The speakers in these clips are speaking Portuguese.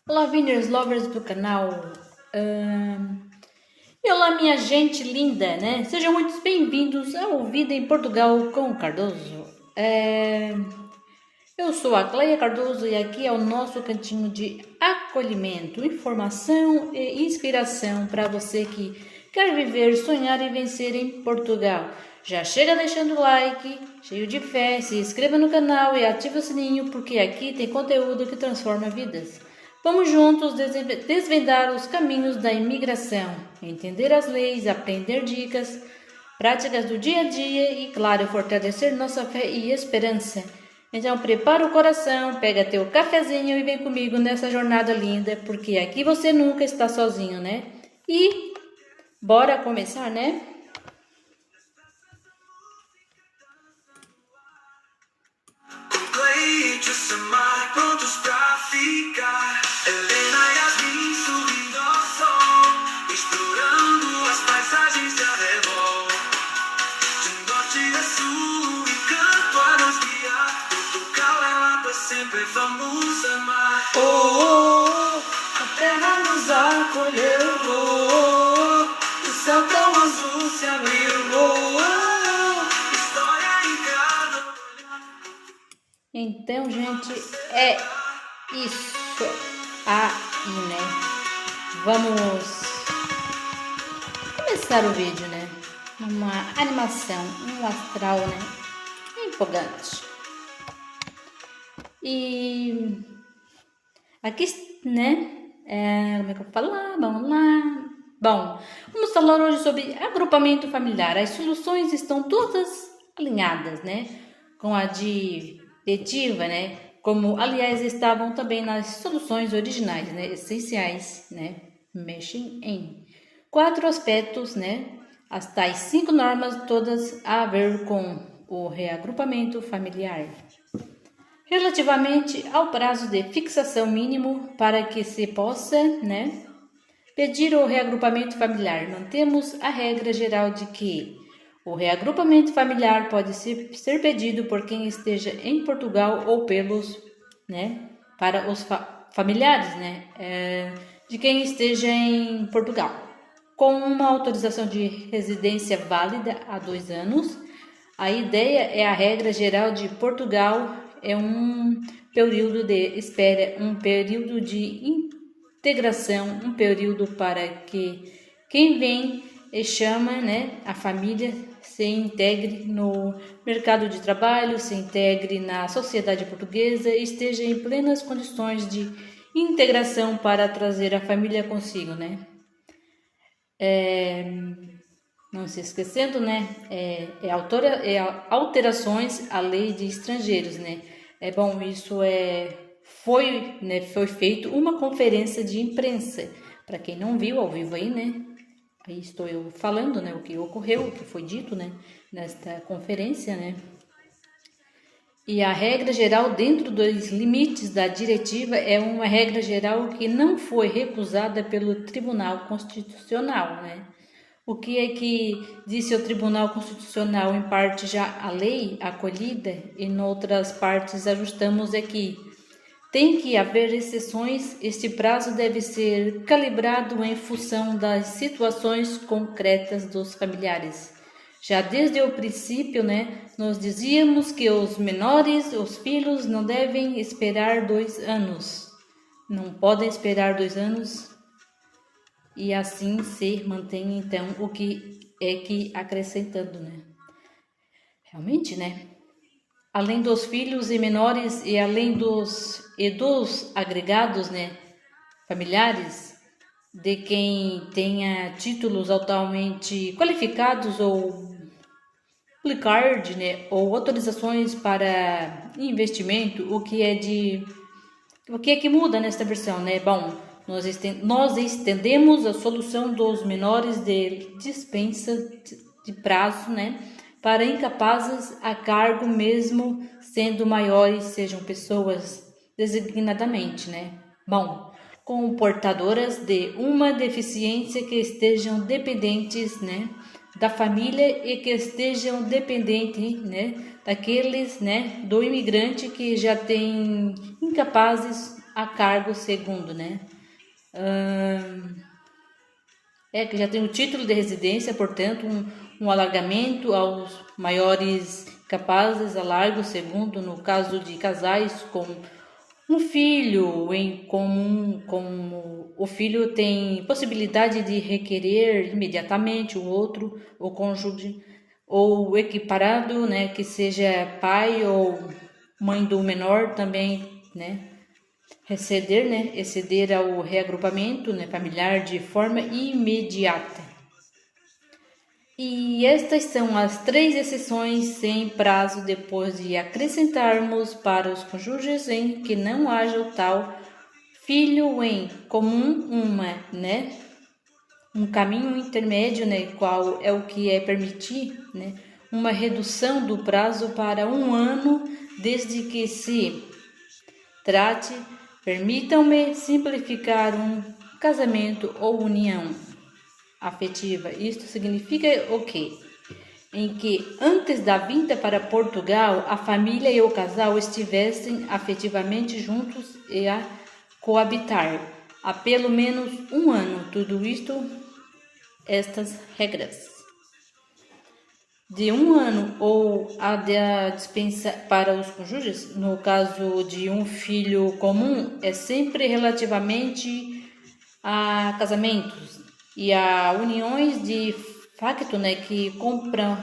Olá, Winners Lovers do canal. E olá, minha gente linda, né? Sejam muito bem-vindos ao Vida em Portugal com o Cardoso. Eu sou a Cleia Cardoso e aqui é o nosso cantinho de acolhimento, informação e inspiração para você que quer viver, sonhar e vencer em Portugal. Já chega deixando o like, cheio de fé, se inscreva no canal e ative o sininho porque aqui tem conteúdo que transforma vidas. Vamos juntos desvendar os caminhos da imigração, entender as leis, aprender dicas, práticas do dia a dia e, claro, fortalecer nossa fé e esperança. Então prepara o coração, pega teu cafezinho e vem comigo nessa jornada linda, porque aqui você nunca está sozinho, né? E bora começar, né? Prontos pra ficar. Helena e Yasmin subindo ao sol, explorando as paisagens de arrebol. De norte a sul, encanto a nos guiar. Portugal é lá pra sempre, vamos amar. Oh, oh, oh, a terra nos acolheu. Oh, oh, oh, o céu tão azul se abriu. Oh, oh, oh, história em cada olhar. Então, gente, é isso aí, né? Vamos começar o vídeo, né? Uma animação, um astral, né? Empolgante. E aqui, né? Como é que eu vou falar? Vamos lá. Bom, vamos falar hoje sobre agrupamento familiar. As soluções estão todas alinhadas, né? Com a diretiva, né? Como, aliás, estavam também nas soluções originais, né? Essenciais, né? Mexem em 4 aspectos, né? As tais 5 normas, todas a ver com o reagrupamento familiar. Relativamente ao prazo de fixação mínimo para que se possa, né, pedir o reagrupamento familiar, mantemos a regra geral de que o reagrupamento familiar pode ser pedido por quem esteja em Portugal ou pelos, né, para os familiares, né, de quem esteja em Portugal, com uma autorização de residência válida há 2 anos. A ideia é a regra geral de Portugal é um período de espera, um período de integração, um período para que quem vem e chama, né, a família se integre no mercado de trabalho, se integre na sociedade portuguesa e esteja em plenas condições de integração para trazer a família consigo, né? Não se esquecendo, né? Alterações à lei de estrangeiros, né? Bom, isso foi feito uma conferência de imprensa. Para quem não viu ao vivo aí, né? Aí estou eu falando, né? O que ocorreu, o que foi dito, né? Nesta conferência, né? E a regra geral dentro dos limites da diretiva é uma regra geral que não foi recusada pelo Tribunal Constitucional, né? O que é que disse o Tribunal Constitucional? Em parte já a lei acolhida, e em outras partes ajustamos aqui. Tem que haver exceções, este prazo deve ser calibrado em função das situações concretas dos familiares. Já desde o princípio, né, nós dizíamos que os menores, os filhos, não devem esperar 2 anos. Não podem esperar 2 anos e assim se mantém, então, o que é que acrescentando, né? Realmente, né? Além dos filhos e menores e além dos agregados, né, familiares, de quem tenha títulos altamente qualificados ou blue card, né, ou autorizações para investimento, o que é que muda nesta versão, né? Bom, nós estendemos a solução dos menores de dispensa de prazo, né, para incapazes a cargo mesmo sendo maiores, sejam pessoas designadamente, né? Bom, com portadoras de uma deficiência que estejam dependentes, né, da família e que estejam dependentes, né, daqueles, né, do imigrante que já tem incapazes a cargo segundo, né? Que já tem o título de residência, portanto, um alargamento aos maiores capazes, alargo segundo, no caso de casais com um filho em comum, como o filho tem possibilidade de requerer imediatamente o outro, o cônjuge, ou equiparado, né, que seja pai ou mãe do menor também, né, exceder ao reagrupamento, né, familiar de forma imediata. E estas são as 3 exceções sem prazo depois de acrescentarmos para os cônjuges em que não haja o tal filho em comum né, um caminho intermédio, né, qual é o que é permitir, né, uma redução do prazo para 1 ano, desde que se trate, permitam-me simplificar, um casamento ou união afetiva. Isto significa o quê? Em que antes da vinda para Portugal, a família e o casal estivessem afetivamente juntos e a coabitar há pelo menos 1 ano. Tudo isto, estas regras de 1 ano ou a da dispensa para os cônjuges, no caso de um filho comum, é sempre relativamente a casamentos e a uniões de facto, né, que cumpram,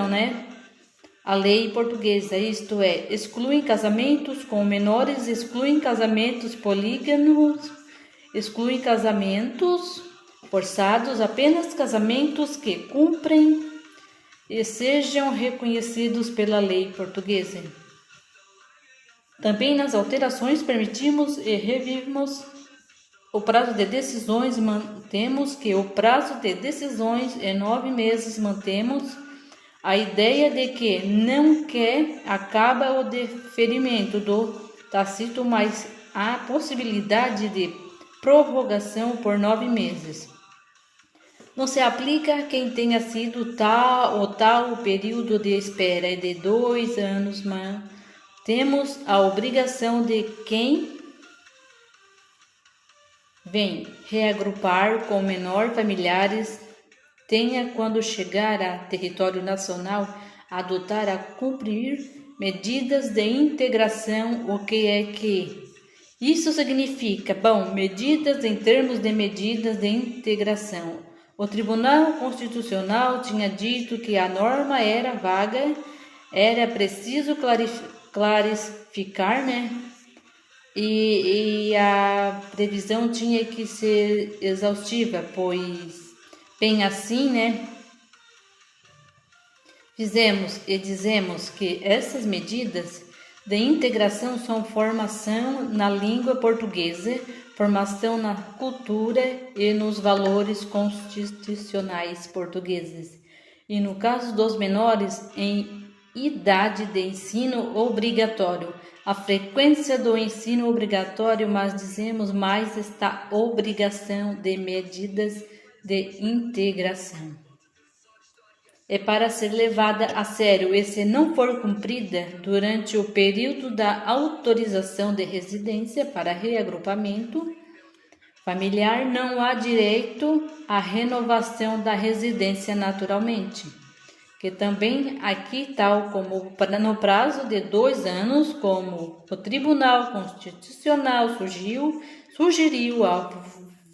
né, a lei portuguesa, isto é, excluem casamentos com menores, excluem casamentos polígamos, excluem casamentos forçados, apenas casamentos que cumprem e sejam reconhecidos pela lei portuguesa. Também nas alterações permitimos e revivemos o prazo de decisões, mantemos que o prazo de decisões é 9 meses, mantemos a ideia de que não quer acaba o deferimento do tácito, mas há possibilidade de prorrogação por 9 meses. Não se aplica a quem tenha sido tal período de espera é de 2 anos, mas temos a obrigação de quem vem reagrupar com menor familiares tenha, quando chegar a território nacional, adotar a cumprir medidas de integração. O que é que isso significa? Bom, medidas em termos de medidas de integração. O Tribunal Constitucional tinha dito que a norma era vaga, era preciso clarificar, né? E a previsão tinha que ser exaustiva, pois, bem assim, né? Fizemos e dizemos que essas medidas de integração são formação na língua portuguesa, formação na cultura e nos valores constitucionais portugueses. E no caso dos menores, em idade de ensino obrigatório, a frequência do ensino obrigatório, mas dizemos mais esta obrigação de medidas de integração. É para ser levada a sério e, se não for cumprida durante o período da autorização de residência para reagrupamento familiar, não há direito à renovação da residência naturalmente, que também aqui, tal como no prazo de 2 anos, como o Tribunal Constitucional sugeriu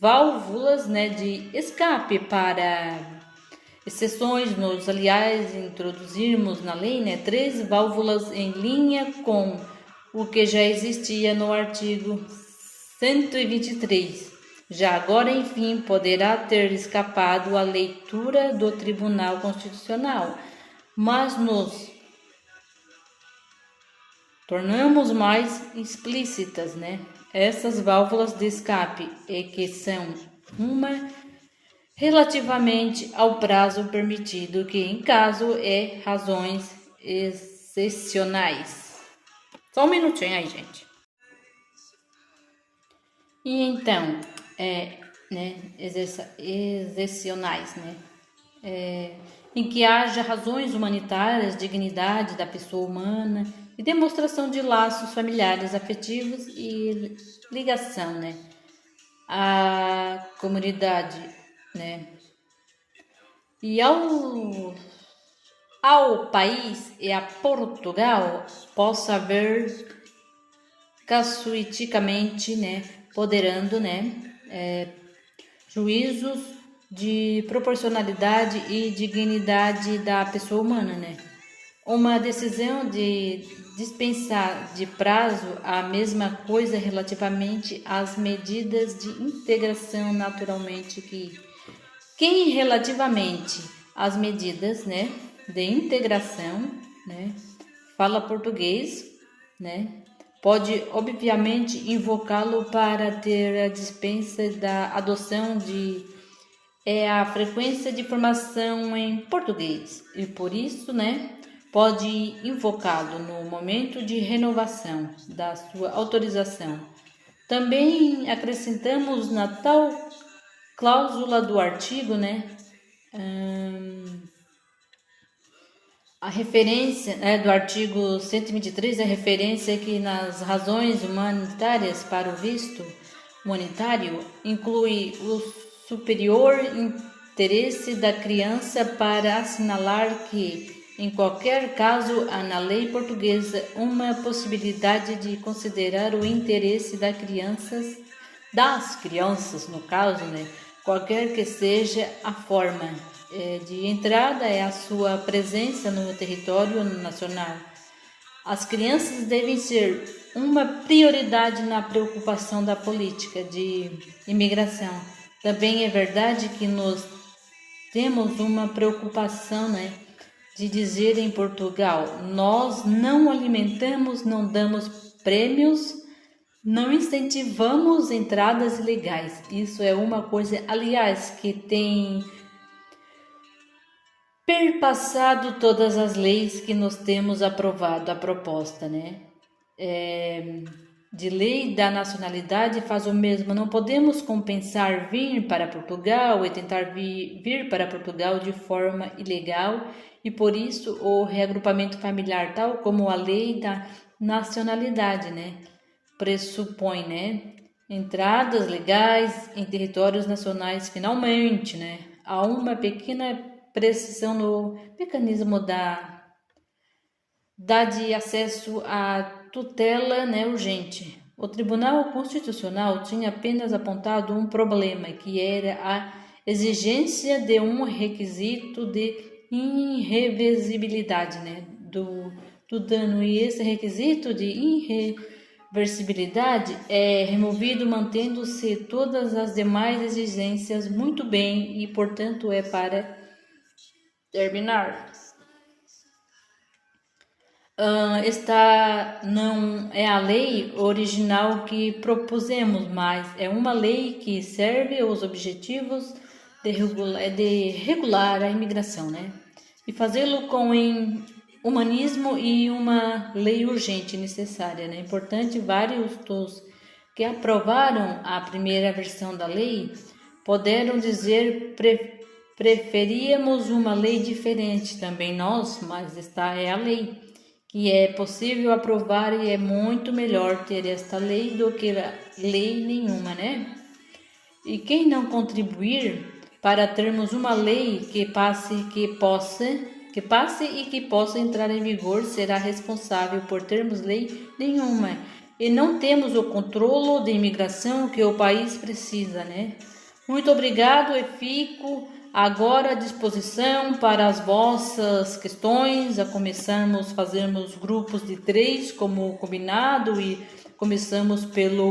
válvulas, né, de escape para exceções, aliás, introduzirmos na lei, né, 3 válvulas em linha com o que já existia no artigo 123. Já agora, enfim, poderá ter escapado à leitura do Tribunal Constitucional, mas nos tornamos mais explícitas, né, essas válvulas de escape, e que são uma relativamente ao prazo permitido, que em caso é razões excepcionais. Só um minutinho aí, gente. E então, excepcionais, em que haja razões humanitárias, dignidade da pessoa humana, e demonstração de laços familiares, afetivos e ligação, né, à comunidade, né, e ao país e a Portugal possa haver casuisticamente, né, poderando, né, juízos de proporcionalidade e dignidade da pessoa humana, né. Uma decisão de dispensar de prazo a mesma coisa relativamente às medidas de integração naturalmente que quem relativamente às medidas, né, de integração, né, fala português, né, pode obviamente invocá-lo para ter a dispensa da adoção de a frequência de formação em português e por isso, né, pode invocá-lo no momento de renovação da sua autorização. Também acrescentamos na tal cláusula do artigo, né, a referência, do artigo 123, a referência que nas razões humanitárias para o visto humanitário inclui o superior interesse da criança para assinalar que, em qualquer caso, há na lei portuguesa uma possibilidade de considerar o interesse das crianças, no caso, né, qualquer que seja a forma de entrada é a sua presença no território nacional. As crianças devem ser uma prioridade na preocupação da política de imigração. Também é verdade que nós temos uma preocupação, né, de dizer em Portugal, nós não alimentamos, não damos prêmios, não incentivamos entradas ilegais. Isso é uma coisa, aliás, que tem perpassado todas as leis que nós temos aprovado a proposta, né? De lei da nacionalidade faz o mesmo. Não podemos compensar vir para Portugal e tentar vir para Portugal de forma ilegal e por isso o reagrupamento familiar, tal como a lei da nacionalidade, né, pressupõe, né, entradas legais em territórios nacionais. Finalmente, né, há uma pequena precisão no mecanismo de acesso à tutela, né, urgente. O Tribunal Constitucional tinha apenas apontado um problema, que era a exigência de um requisito de irreversibilidade, né, do dano, e esse requisito de irreversibilidade é removido mantendo-se todas as demais exigências muito bem e, portanto, é para terminar. Esta não é a lei original que propusemos, mas é uma lei que serve aos objetivos de regular a imigração, né? E fazê-lo com humanismo e uma lei urgente e necessária, né? Importante, vários dos que aprovaram a primeira versão da lei puderam dizer preferíamos uma lei diferente, também nós, mas esta é a lei, que é possível aprovar e é muito melhor ter esta lei do que lei nenhuma, né? E quem não contribuir para termos uma lei que passe e que possa entrar em vigor será responsável por termos lei nenhuma e não temos o controle de imigração que o país precisa, né? Muito obrigado e fico agora à disposição para as vossas questões. Começamos a fazermos grupos de 3 como combinado e começamos pela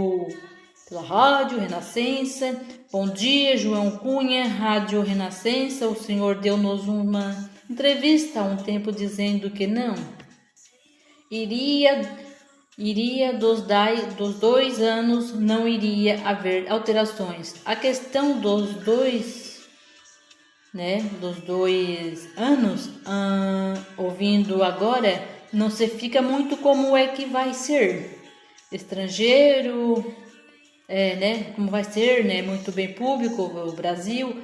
Rádio Renascença. Bom dia, João Cunha, Rádio Renascença. O senhor deu-nos uma entrevista há um tempo dizendo que não iria dos 2 anos, não iria haver alterações. A questão dos 2, né, dos 2 anos, ouvindo agora, não se fica muito como é que vai ser. Estrangeiro, né, como vai ser, né, muito bem público, o Brasil,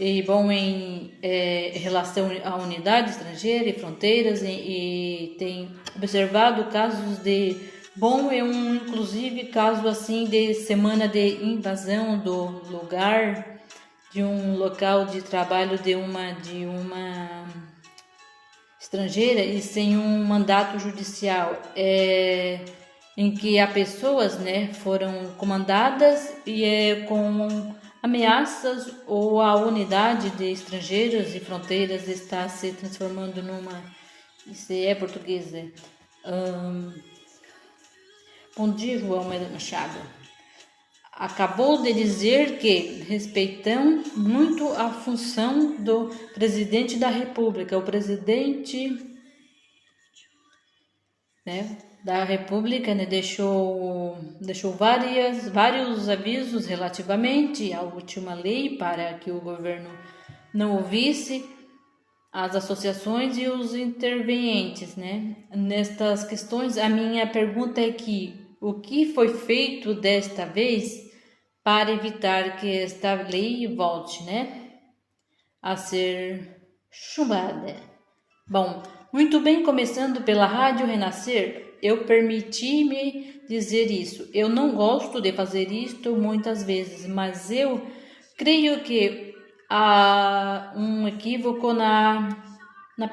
e bom em relação à unidade estrangeira e fronteiras e tem observado casos de bom é um inclusive caso assim de semana de invasão do lugar de um local de trabalho de uma estrangeira e sem um mandato judicial, em que há pessoas, né, foram comandadas e com ameaças ou a unidade de estrangeiros e fronteiras está se transformando numa, isso é portuguesa. Bom dia, João Machado. Acabou de dizer que respeitam muito a função do presidente da República. O presidente, né, da República, né, deixou vários avisos relativamente à última lei para que o governo não ouvisse as associações e os intervenientes, né? Nestas questões, a minha pergunta é o que foi feito desta vez para evitar que esta lei volte, né, a ser chumbada? Bom, muito bem, começando pela Rádio Renascer, eu permiti-me dizer isso. Eu não gosto de fazer isto muitas vezes, mas eu creio que há um equívoco na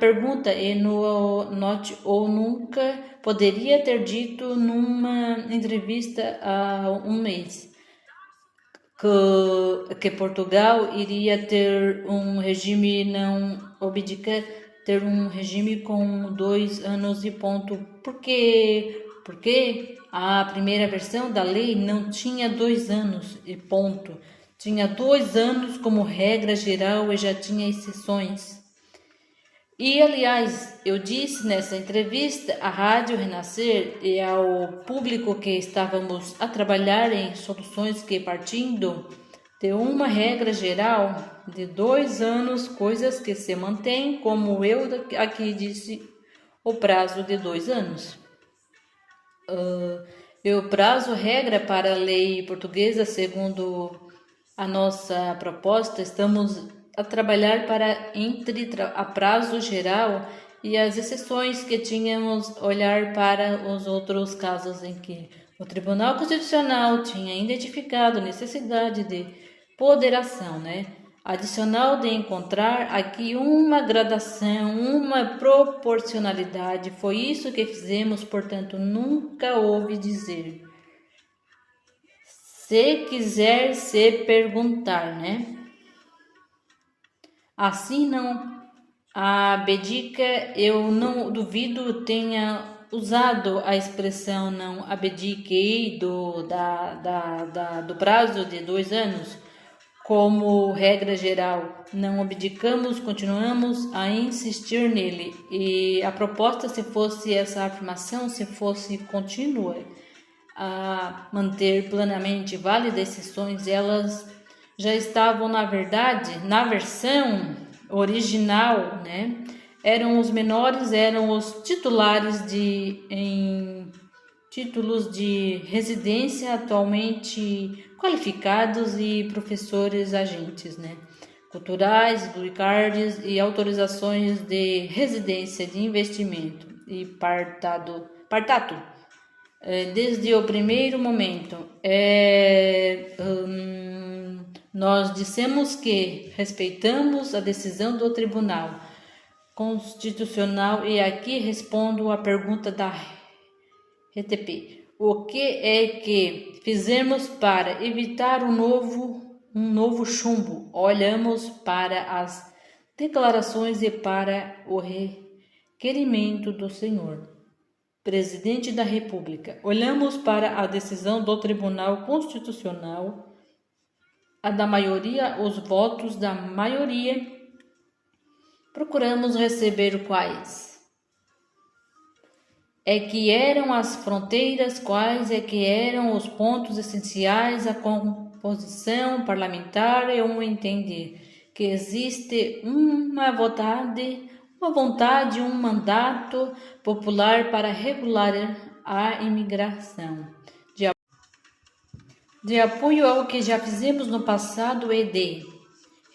pergunta e no note ou nunca poderia ter dito numa entrevista há um mês que Portugal iria ter um regime não obediente, ter um regime com 2 anos e ponto. Porque a primeira versão da lei não tinha 2 anos e ponto. Tinha 2 anos como regra geral e já tinha exceções. E, aliás, eu disse nessa entrevista à Rádio Renascer e ao público que estávamos a trabalhar em soluções que, partindo de uma regra geral de 2 anos, coisas que se mantêm, como eu aqui disse, o prazo de 2 anos. E o prazo regra para a lei portuguesa, segundo a nossa proposta, estamos a trabalhar para entre a prazo geral e as exceções que tínhamos olhar para os outros casos em que o Tribunal Constitucional tinha identificado necessidade de ponderação, né, adicional de encontrar aqui uma gradação, uma proporcionalidade. Foi isso que fizemos, portanto, nunca ouvi dizer. Se quiser se perguntar, né? Assim não abdica, eu não duvido tenha usado a expressão não abdiquei do prazo de 2 anos como regra geral. Não abdicamos, continuamos a insistir nele. E a proposta, se fosse essa afirmação, se fosse contínua, a manter plenamente válidas exceções, elas já estavam, na verdade, na versão original, né? Eram os menores, eram os titulares em títulos de residência atualmente qualificados e professores agentes, né, culturais, blue cards e autorizações de residência de investimento e partato. Desde o primeiro momento, nós dissemos que respeitamos a decisão do Tribunal Constitucional e aqui respondo à pergunta da RTP. O que é que fizemos para evitar um novo chumbo? Olhamos para as declarações e para o requerimento do senhor Presidente da República. Olhamos para a decisão do Tribunal Constitucional, a da maioria, os votos da maioria. Procuramos receber quais é que eram as fronteiras, quais é que eram os pontos essenciais à composição parlamentar e entender que existe uma vontade, um mandato popular para regular a imigração, de apoio ao que já fizemos no passado e de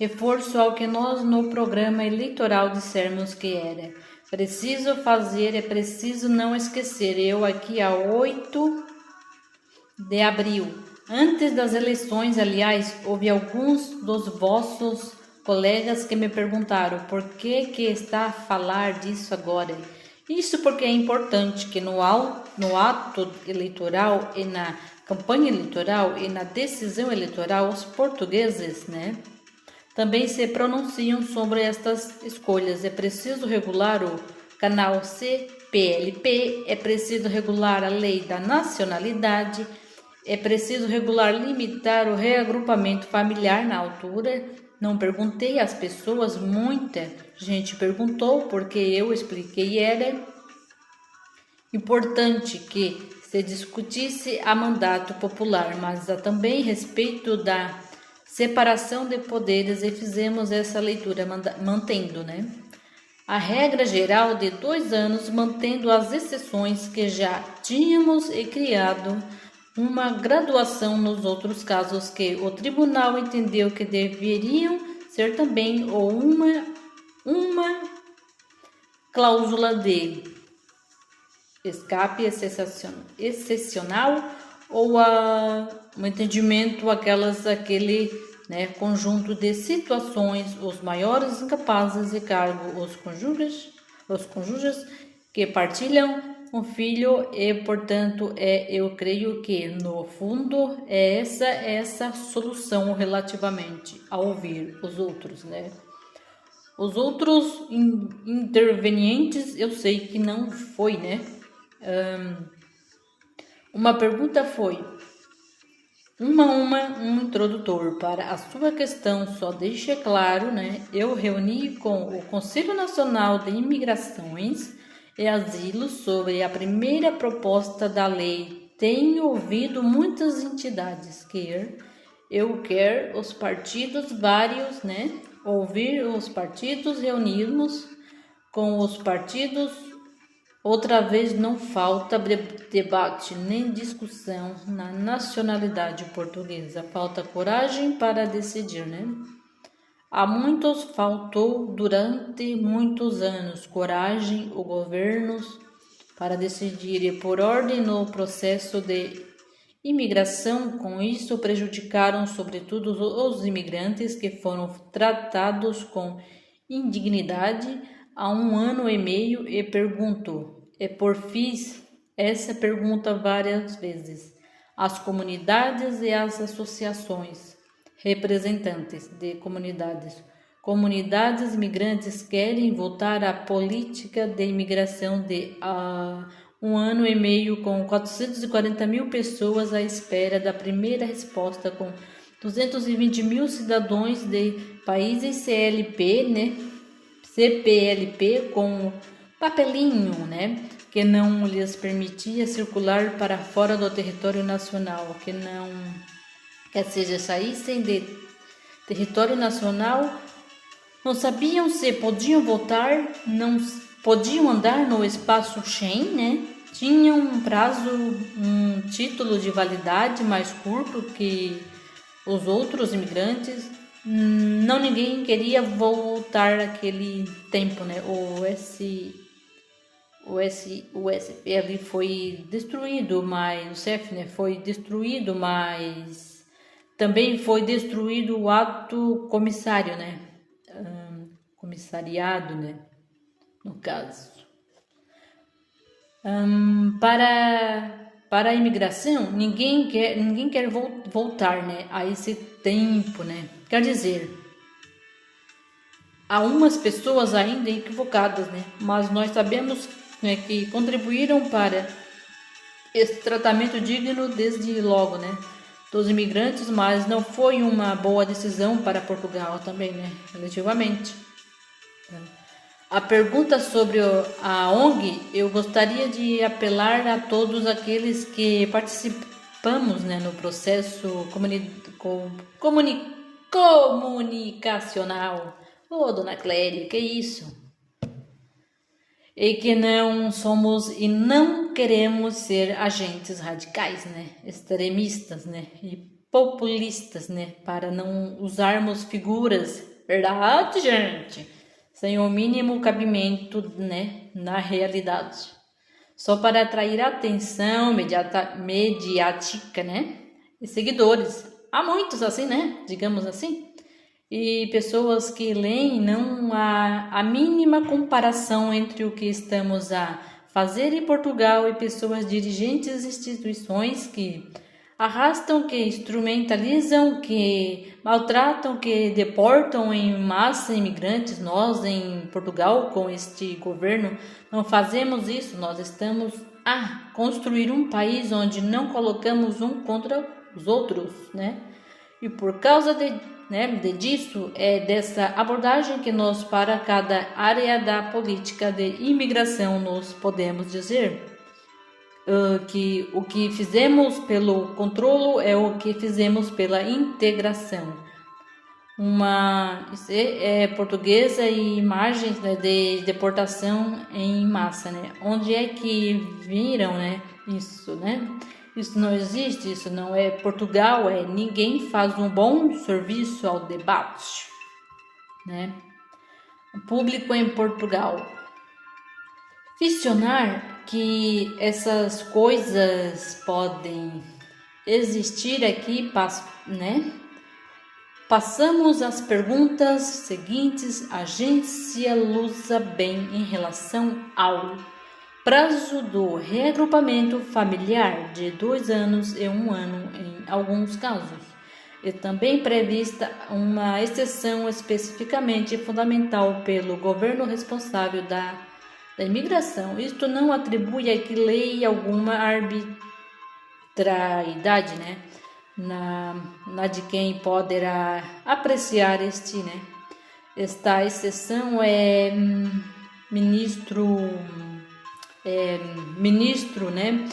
reforço ao que nós no programa eleitoral dissemos que era. Preciso fazer, é preciso não esquecer. Eu aqui a 8 de abril. Antes das eleições, aliás, houve alguns dos vossos colegas que me perguntaram por que está a falar disso agora. Isso porque é importante que no ato eleitoral e na campanha eleitoral e na decisão eleitoral, os portugueses, também se pronunciam sobre estas escolhas. É preciso regular o canal CPLP, é preciso regular a lei da nacionalidade, é preciso regular, limitar o reagrupamento familiar na altura. Não perguntei às pessoas, muita gente perguntou, porque eu expliquei, era importante que se discutisse a mandato popular, mas há também respeito da separação de poderes, e fizemos essa leitura mantendo, a regra geral de 2 anos, mantendo as exceções que já tínhamos e criado uma graduação nos outros casos que o tribunal entendeu que deveriam ser também, ou uma cláusula de escape excepcional, ou um entendimento, aquele conjunto de situações, os maiores incapazes de cargo, os cônjuges que partilham um filho, e portanto eu creio que no fundo é essa solução relativamente a ouvir os outros, Os outros intervenientes, eu sei que não foi, uma pergunta foi um introdutor para a sua questão, só deixa claro, eu reuni com o Conselho Nacional de Imigrações e Asilo sobre a primeira proposta da lei. Tenho ouvido muitas entidades quer os partidos vários, ouvir os partidos, reunirmos com os partidos. Outra vez, não falta debate nem discussão na nacionalidade portuguesa. Falta coragem para decidir, A muitos faltou durante muitos anos coragem, os governos, para decidir, e por ordem no processo de imigração. Com isso prejudicaram sobretudo os imigrantes, que foram tratados com indignidade há 1 ano e meio, e pergunto, fiz essa pergunta várias vezes às comunidades e às associações, representantes de comunidades imigrantes querem voltar à política de imigração de há 1 ano e meio, com 440 mil pessoas à espera da primeira resposta, com 220 mil cidadãos de países CPLP com papelinho, que não lhes permitia circular para fora do território nacional, saíssem de território nacional, não sabiam se podiam votar, não podiam andar no espaço Schengen, tinham um prazo, um título de validade mais curto que os outros imigrantes. Ninguém queria voltar aquele tempo, O SPL foi destruído, mas o CEF, foi destruído, mas também foi destruído o ato comissário, comissariado, no caso. Para a imigração, ninguém quer voltar, a esse tempo, Quer dizer, há umas pessoas ainda equivocadas, mas nós sabemos, que contribuíram para esse tratamento digno desde logo, dos imigrantes, mas não foi uma boa decisão para Portugal também, relativamente. A pergunta sobre a ONG, eu gostaria de apelar a todos aqueles que participamos, no processo comunicacional. Dona Clélia, que isso? E que não somos e não queremos ser agentes radicais, extremistas, e populistas, para não usarmos figuras Verdade, gente? Sem o mínimo cabimento, né, na realidade. Só para atrair atenção mediática, né? E seguidores. Há muitos assim, né? Digamos assim. E pessoas que leem, não há a mínima comparação entre o que estamos a fazer em Portugal e pessoas dirigentes de instituições que arrastam, que instrumentalizam, que maltratam, que deportam em massa imigrantes. Nós em Portugal, com este governo, não fazemos isso. Nós estamos a construir um país onde não colocamos um contra os outros, né? E por causa disso, é dessa abordagem que nós, para cada área da política de imigração, nós podemos dizer que o que fizemos pelo controlo é o que fizemos pela integração. Portuguesa e imagens, né, de deportação em massa, né? Onde é que viram, né, isso, né? Isso não existe, isso não é Portugal, ninguém faz um bom serviço ao debate, né? O público em Portugal. Ficcionar que essas coisas podem existir aqui, né? Passamos às perguntas seguintes. A gente se alusa bem em relação ao prazo do reagrupamento familiar de 2 anos e 1 ano em alguns casos. E também prevista uma exceção especificamente fundamental pelo governo responsável da imigração. Isto não atribui a que lei alguma arbitrariedade, né, na de quem poderá apreciar esta exceção é ministro, né?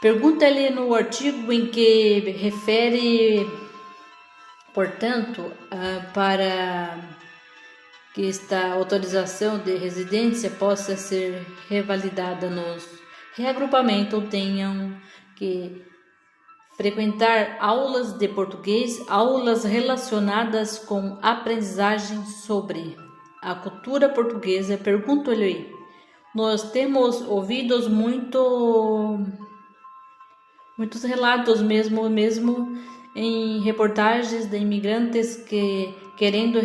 Pergunta-lhe no artigo em que refere, portanto, para que esta autorização de residência possa ser revalidada nos reagrupamentos, tenham que frequentar aulas de português, aulas relacionadas com aprendizagem sobre a cultura portuguesa. Pergunto-lhe, nós temos ouvido muitos relatos, mesmo em reportagens de imigrantes que querendo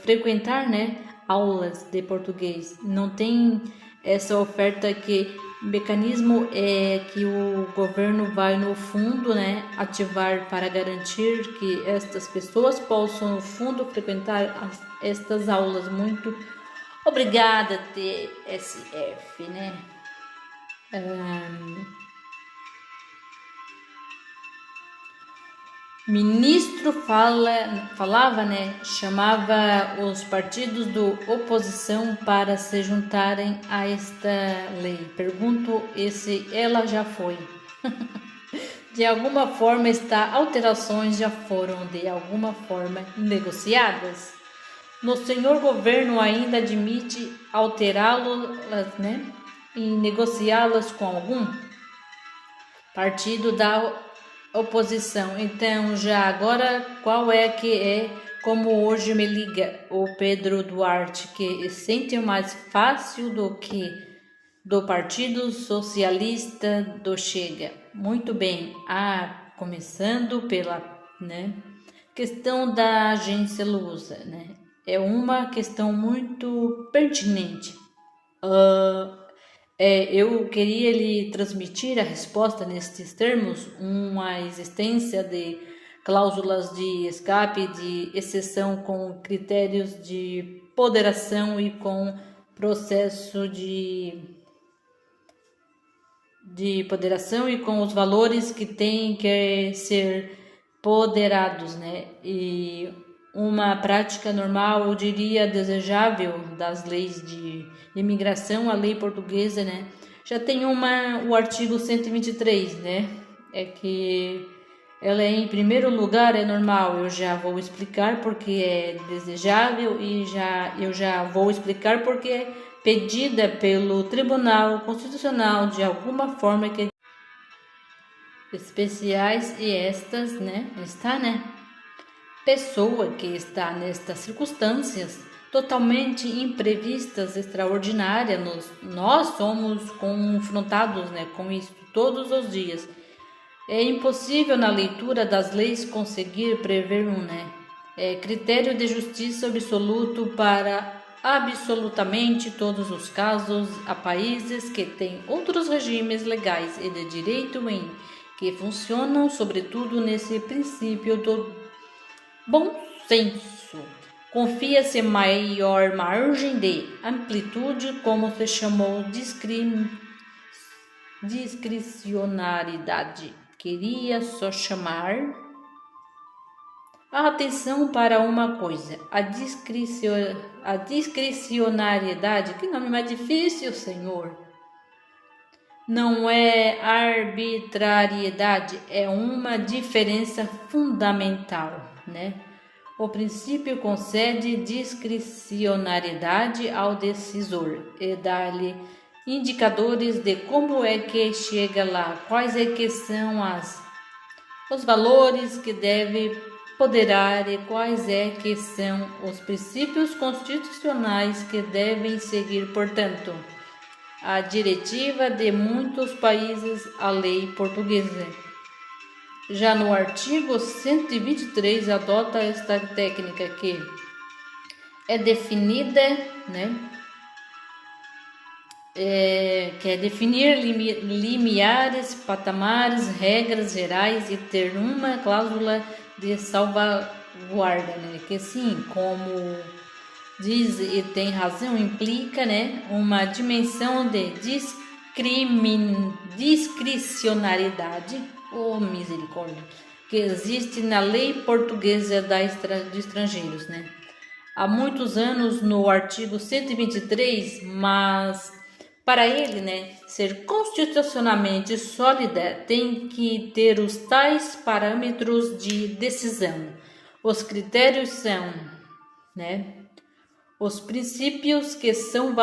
frequentar, né, aulas de português. Não tem essa oferta. Que mecanismo é que o governo vai, no fundo, né, ativar para garantir que estas pessoas possam, no fundo, frequentar estas aulas. Muito obrigada, TSF, né? Ministro falava, né, chamava os partidos de oposição para se juntarem a esta lei. Pergunto se ela já foi. De alguma forma, estas alterações já foram de alguma forma negociadas. No senhor governo ainda admite alterá-las, né, e negociá-las com algum partido da oposição. Então, já agora, qual é que é, como hoje me liga o Pedro Duarte, que sente mais fácil do que do Partido Socialista do Chega? Muito bem, começando pela, né, questão da agência Lusa, né? É uma questão muito pertinente. Eu queria lhe transmitir a resposta nestes termos: uma existência de cláusulas de escape, de exceção com critérios de ponderação e com processo de ponderação e com os valores que têm que ser ponderados, né? E uma prática normal, eu diria desejável, das leis de imigração. A lei portuguesa, né, já tem o artigo 123, né, é que ela em primeiro lugar é normal. Eu já vou explicar porque é desejável e eu já vou explicar porque é pedida pelo Tribunal Constitucional de alguma forma que especiais, e estas, né, está, né, pessoa que está nestas circunstâncias totalmente imprevistas, extraordinárias, nós somos confrontados, com isso todos os dias. É impossível na leitura das leis conseguir prever É critério de justiça absoluto para absolutamente todos os casos. Há países que têm outros regimes legais e de direito que funcionam sobretudo nesse princípio do bom senso. Confia-se maior margem de amplitude, como se chamou discricionariedade. Queria só chamar a atenção para uma coisa: a discricionariedade, que nome mais difícil, Senhor, não é arbitrariedade, é uma diferença fundamental, O princípio concede discricionariedade ao decisor e dá-lhe indicadores de como é que chega lá, quais é que são os valores que deve ponderar e quais é que são os princípios constitucionais que devem seguir. Portanto, a diretiva de muitos países, a lei portuguesa. Já no artigo 123 adota esta técnica que é definida, que é definir limiares, patamares, regras gerais e ter uma cláusula de salvaguarda, que sim, como diz e tem razão, implica, uma dimensão de discricionariedade, misericórdia, que existe na lei portuguesa de estrangeiros, Há muitos anos no artigo 123, mas para ele, ser constitucionalmente sólida, tem que ter os tais parâmetros de decisão. Os critérios são, os princípios que são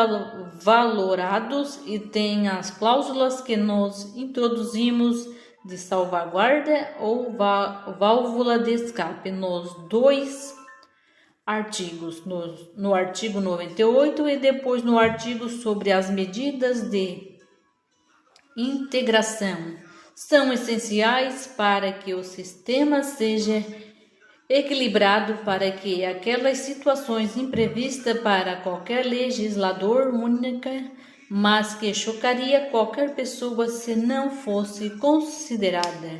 valorados e tem as cláusulas que nós introduzimos de salvaguarda ou válvula de escape nos dois artigos, no artigo 98 e depois no artigo sobre as medidas de integração. São essenciais para que o sistema seja equilibrado, para que aquelas situações imprevistas para qualquer legislador única, mas que chocaria qualquer pessoa se não fosse considerada,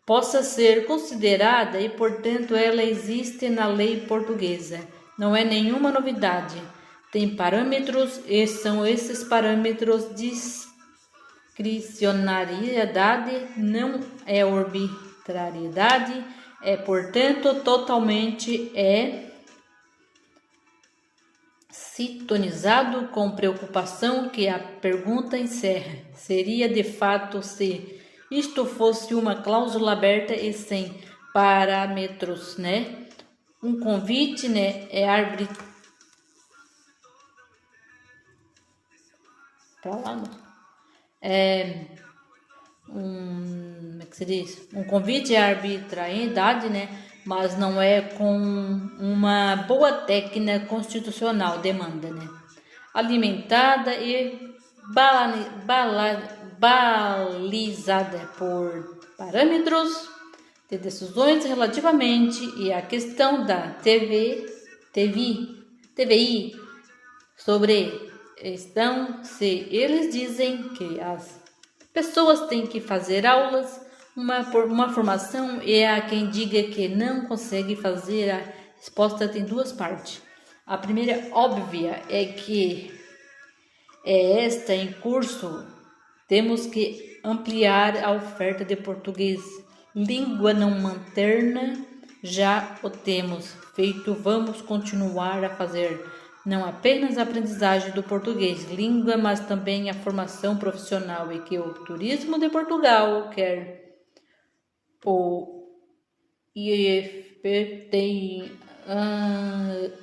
possa ser considerada e, portanto, ela existe na lei portuguesa. Não é nenhuma novidade. Tem parâmetros e são esses parâmetros. Discricionariedade não é arbitrariedade, é, portanto, totalmente sintonizado com preocupação que a pergunta encerra. Seria de fato se isto fosse uma cláusula aberta e sem parâmetros, Um convite, é arbitrário. Como é que se diz? Um convite é arbitrariedade, mas não é com uma boa técnica constitucional, demanda, alimentada e balizada por parâmetros de decisões relativamente e a questão da TVI sobre se eles dizem que as pessoas têm que fazer aulas, uma formação, e há quem diga que não consegue fazer. A resposta tem duas partes. A primeira, óbvia, é que esta em curso. Temos que ampliar a oferta de português. Língua não materna, já o temos feito, vamos continuar a fazer. Não apenas a aprendizagem do português, língua, mas também a formação profissional, e que o turismo de Portugal quer. O IFP tem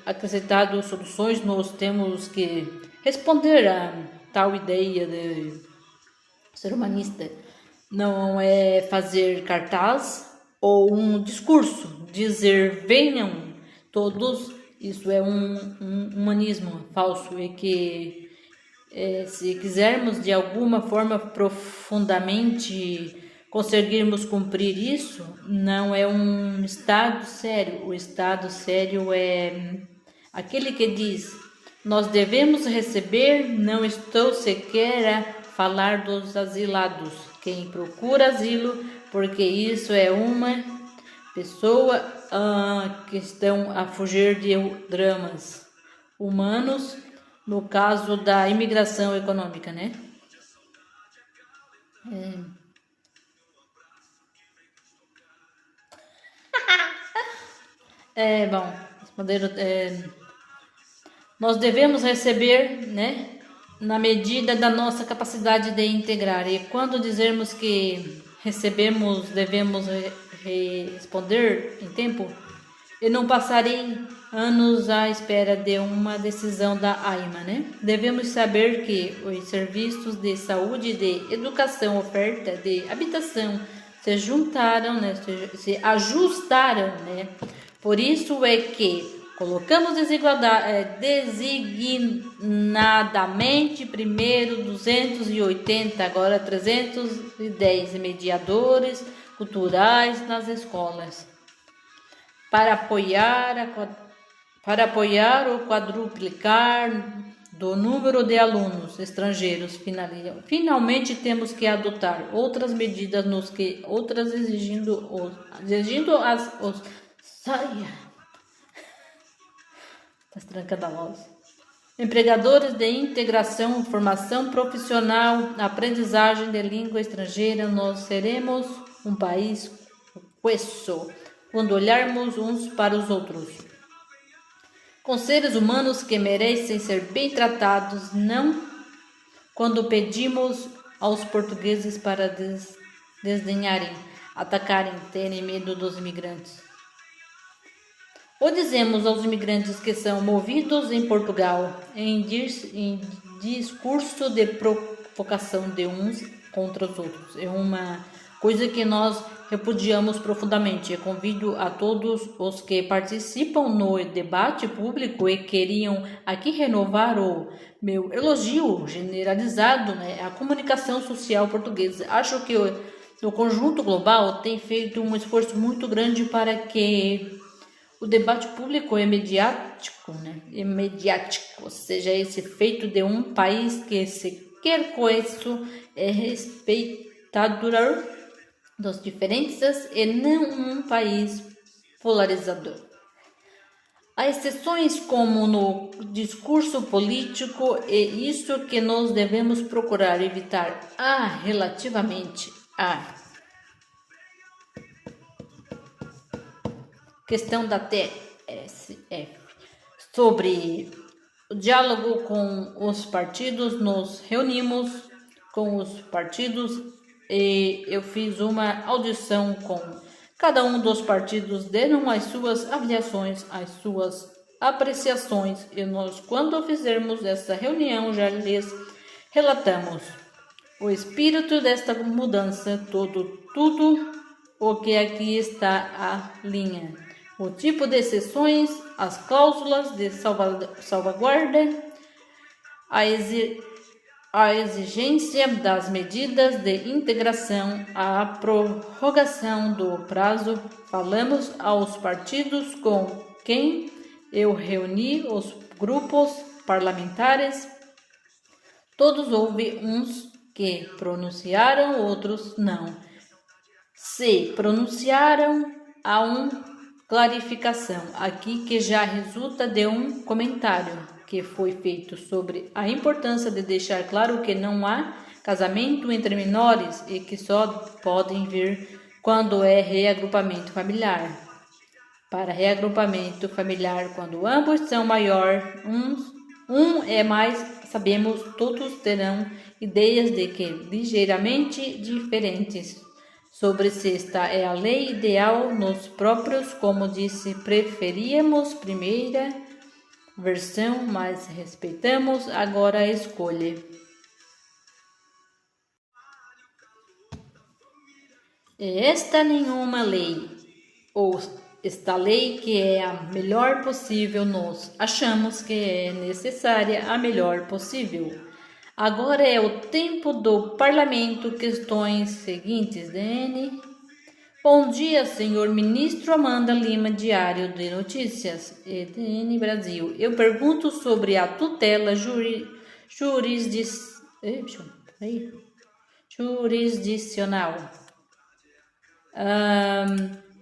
acrescentado soluções. Nós temos que responder a tal ideia de ser humanista. Não é fazer cartaz, ou um discurso, dizer venham todos, isso é um humanismo falso e que se quisermos de alguma forma profundamente conseguirmos cumprir isso, não é um Estado sério. O Estado sério é aquele que diz: nós devemos receber, não estou sequer a falar dos asilados, quem procura asilo, porque isso é uma pessoa que estão a fugir de dramas humanos, no caso da imigração econômica, né? Bom, nós devemos receber, né, na medida da nossa capacidade de integrar. E quando dizermos que recebemos, devemos responder em tempo, e não passarei anos à espera de uma decisão da AIMA, né? Devemos saber que os serviços de saúde, de educação, oferta de habitação se juntaram, né? Se ajustaram, né? Por isso é que colocamos designadamente primeiro 280, agora 310 mediadores culturais nas escolas para apoiar ou quadruplicar do número de alunos estrangeiros. Finalmente temos que adotar outras medidas exigindo empregadores de integração, formação profissional, aprendizagem de língua estrangeira. Nós seremos um país coeso quando olharmos uns para os outros, com seres humanos que merecem ser bem tratados, não quando pedimos aos portugueses para desdenharem, atacarem, terem medo dos imigrantes. Ou dizemos aos imigrantes que são movidos em Portugal em discurso de provocação de uns contra os outros. É uma coisa que nós repudiamos profundamente. Eu convido a todos os que participam no debate público e queriam aqui renovar o meu elogio generalizado, né, à comunicação social portuguesa. Acho que o conjunto global tem feito um esforço muito grande para que o debate público é mediático, né? Ou seja, esse feito de um país que se quer coeso é respeitador das diferenças e não um país polarizador. Há exceções como no discurso político, é isso que nós devemos procurar evitar. Relativamente à questão da TSF, sobre o diálogo com os partidos, nos reunimos com os partidos e eu fiz uma audição com cada um dos partidos, deram as suas avaliações, as suas apreciações e nós, quando fizermos essa reunião, já lhes relatamos o espírito desta mudança, tudo o que aqui está a linha, o tipo de exceções, as cláusulas de salvaguarda, a exigência das medidas de integração, a prorrogação do prazo. Falamos aos partidos com quem eu reuni os grupos parlamentares. Todos houve uns que pronunciaram, outros não. Se pronunciaram, há uma clarificação aqui que já resulta de um comentário que foi feito sobre a importância de deixar claro que não há casamento entre menores e que só podem vir quando é reagrupamento familiar. Para reagrupamento familiar, quando ambos são maior, um é mais, sabemos, todos terão ideias de que ligeiramente diferentes sobre se esta é a lei ideal nos próprios, como disse, preferíamos primeira versão, mas respeitamos agora a escolha. Esta nenhuma lei, ou esta lei que é a melhor possível, nós achamos que é necessária a melhor possível. Agora é o tempo do parlamento. Questões seguintes, DN. Bom dia, senhor ministro. Amanda Lima, Diário de Notícias, EDN Brasil. Eu pergunto sobre a tutela jurisdicional.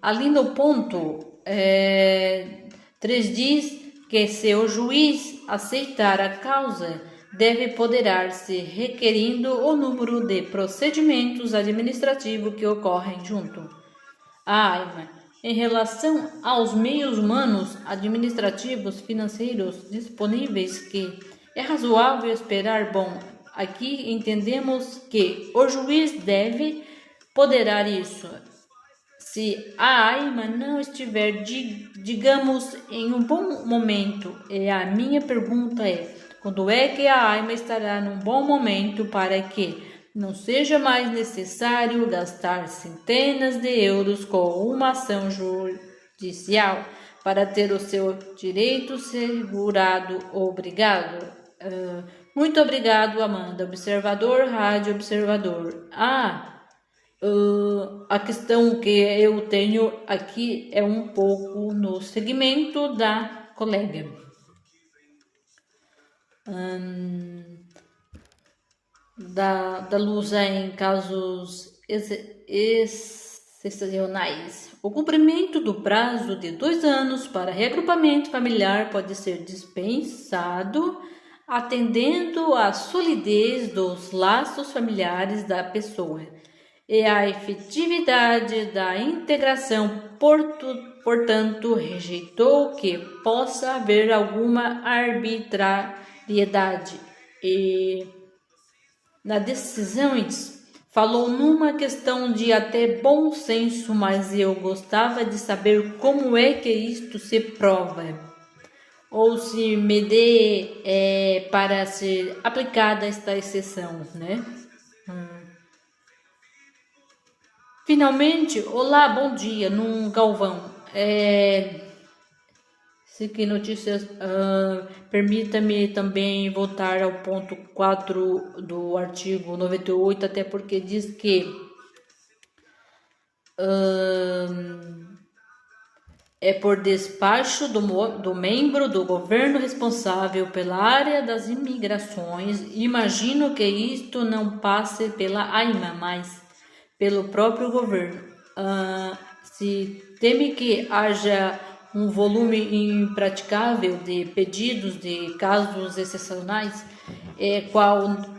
Ali no ponto 3 diz que se o juiz aceitar a causa, deve poderá-se requerindo o número de procedimentos administrativos que ocorrem junto à AIMA. Em relação aos meios humanos, administrativos, financeiros disponíveis, que é razoável esperar. Bom, aqui entendemos que o juiz poderá isso se a AIMA não estiver, digamos, em um bom momento. E a minha pergunta é: quando é que a AIMA estará num bom momento para que não seja mais necessário gastar centenas de euros com uma ação judicial para ter o seu direito segurado? Obrigado. Muito obrigado, Amanda. Observador, Rádio Observador. A questão que eu tenho aqui é um pouco no segmento da colega. Da Lusa em casos excepcionais. O cumprimento do prazo de 2 anos para reagrupamento familiar pode ser dispensado, atendendo à solidez dos laços familiares da pessoa e à efetividade da integração. Portanto, rejeitou que possa haver alguma arbitrariedade e na decisões. Falou numa questão de até bom senso, mas eu gostava de saber como é que isto se prova, ou se me dê para ser aplicada esta exceção, né? Finalmente, olá, bom dia, num Galvão. Que notícias, permita-me também voltar ao ponto 4 do artigo 98, até porque diz que é por despacho do membro do governo responsável pela área das imigrações. Imagino que isto não passe pela AIMA, mas pelo próprio governo. Se teme que haja um volume impraticável de pedidos de casos excepcionais,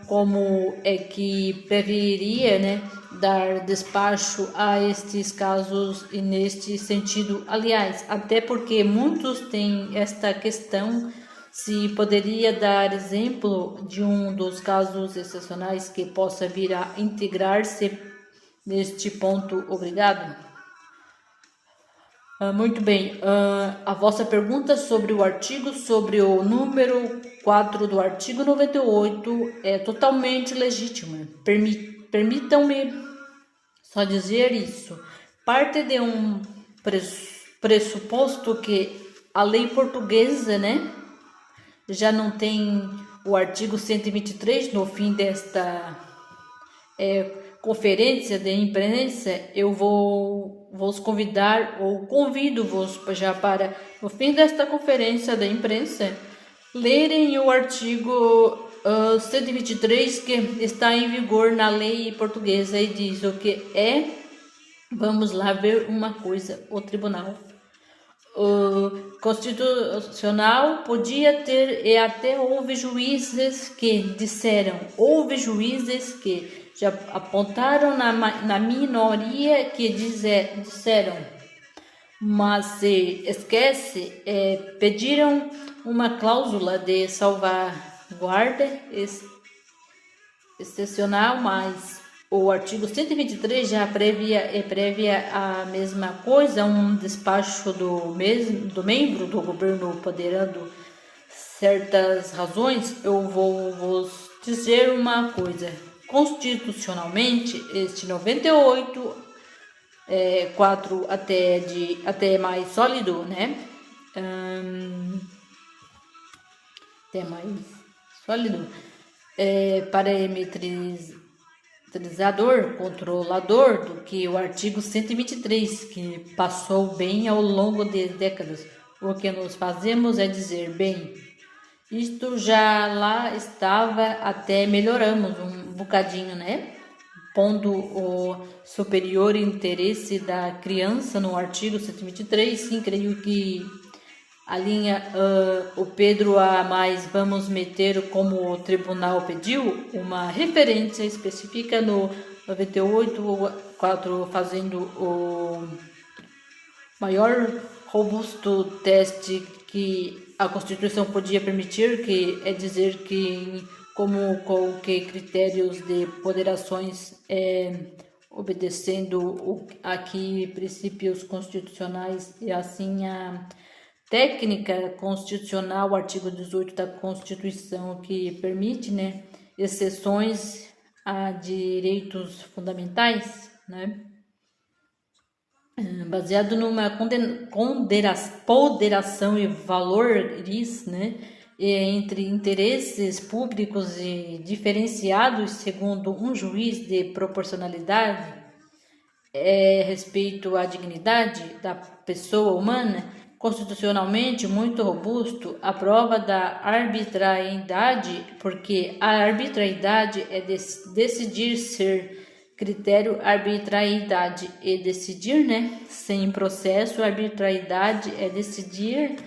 como é que preferiria, né, dar despacho a estes casos e neste sentido? Aliás, até porque muitos têm esta questão, se poderia dar exemplo de um dos casos excepcionais que possa vir a integrar-se neste ponto? Obrigado. Muito bem, a vossa pergunta sobre o artigo, sobre o número 4 do artigo 98 é totalmente legítima. Permitam-me só dizer isso. Parte de um pressuposto que a lei portuguesa, né, já não tem o artigo 123 no fim desta conferência de imprensa. Eu vou vos convidar, ou convido-vos já para, no fim desta conferência de imprensa, lerem o artigo 123 que está em vigor na lei portuguesa e diz o que é. Vamos lá ver uma coisa: o Tribunal Constitucional podia ter, e até houve juízes que já apontaram na minoria que disseram, mas se esquece, pediram uma cláusula de salvaguarda excepcional, mas o artigo 123 já previa a mesma coisa, um despacho do membro do governo poderando certas razões. Eu vou vos dizer uma coisa: constitucionalmente, este 98 4 até mais sólido, né? Até mais sólido. Parametrizador, controlador do que o artigo 123, que passou bem ao longo de décadas. O que nos fazemos é dizer, bem, isto já lá estava, até melhoramos um bocadinho, né? Pondo o superior interesse da criança no artigo 123, sim, creio que a linha o Pedro a mais vamos meter como o tribunal pediu, uma referência específica no 98.4, fazendo o maior robusto teste que a Constituição podia permitir, que é dizer que como com que critérios de ponderações obedecendo aqui princípios constitucionais e assim a técnica constitucional, o artigo 18 da Constituição, que permite, né, exceções a direitos fundamentais, né, baseado numa ponderação e valores, né, entre interesses públicos e diferenciados segundo um juiz de proporcionalidade, respeito à dignidade da pessoa humana, constitucionalmente muito robusto, a prova da arbitrariedade, porque a arbitrariedade é decidir ser critério, arbitrariedade e decidir, né? Sem processo, arbitrariedade é decidir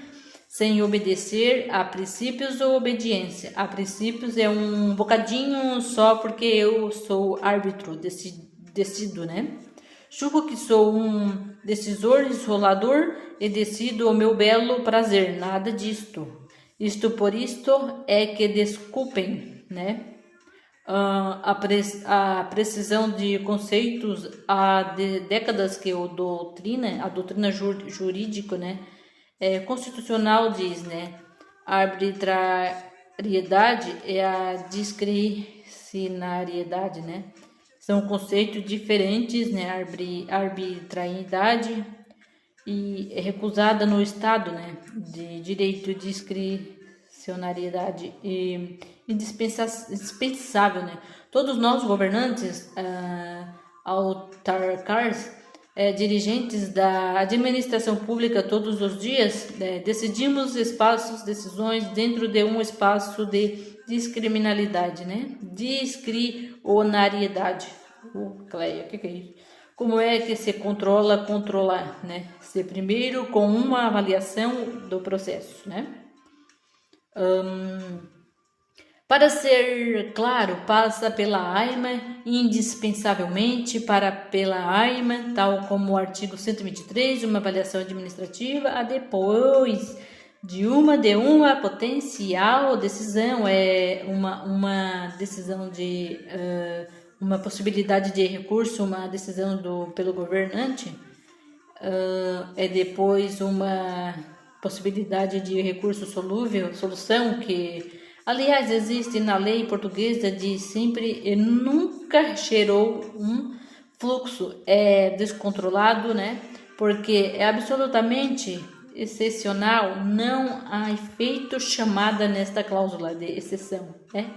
sem obedecer a princípios ou obediência. A princípios é um bocadinho só porque eu sou árbitro, decido, né? Julgo que sou um decisor isolador e decido o meu belo prazer, nada disto. Isto por isto é que desculpem, né? A precisão de conceitos há décadas que a doutrina jurídica, né, constitucional diz, né, a arbitrariedade e a discricionariedade, né, são conceitos diferentes, né, arbitrariedade e é recusada no Estado, né, de direito, discricionariedade e indispensável, né? Todos nós governantes, autarcas, dirigentes da administração pública, todos os dias decidimos decisões dentro de um espaço de discriminalidade, né? Discricionariedade. Cleia, o que é isso? Como é que se controlar, né? Se primeiro com uma avaliação do processo, né? Para ser claro, passa pela AIMA, indispensavelmente pela AIMA, tal como o artigo 123, uma avaliação administrativa, a depois de uma potencial decisão, uma decisão de uma possibilidade de recurso, uma decisão pelo governante, depois uma possibilidade de recurso solução que, aliás, existe na lei portuguesa de sempre e nunca gerou um fluxo descontrolado, né? Porque é absolutamente excepcional, não há efeito chamada nesta cláusula de exceção, né?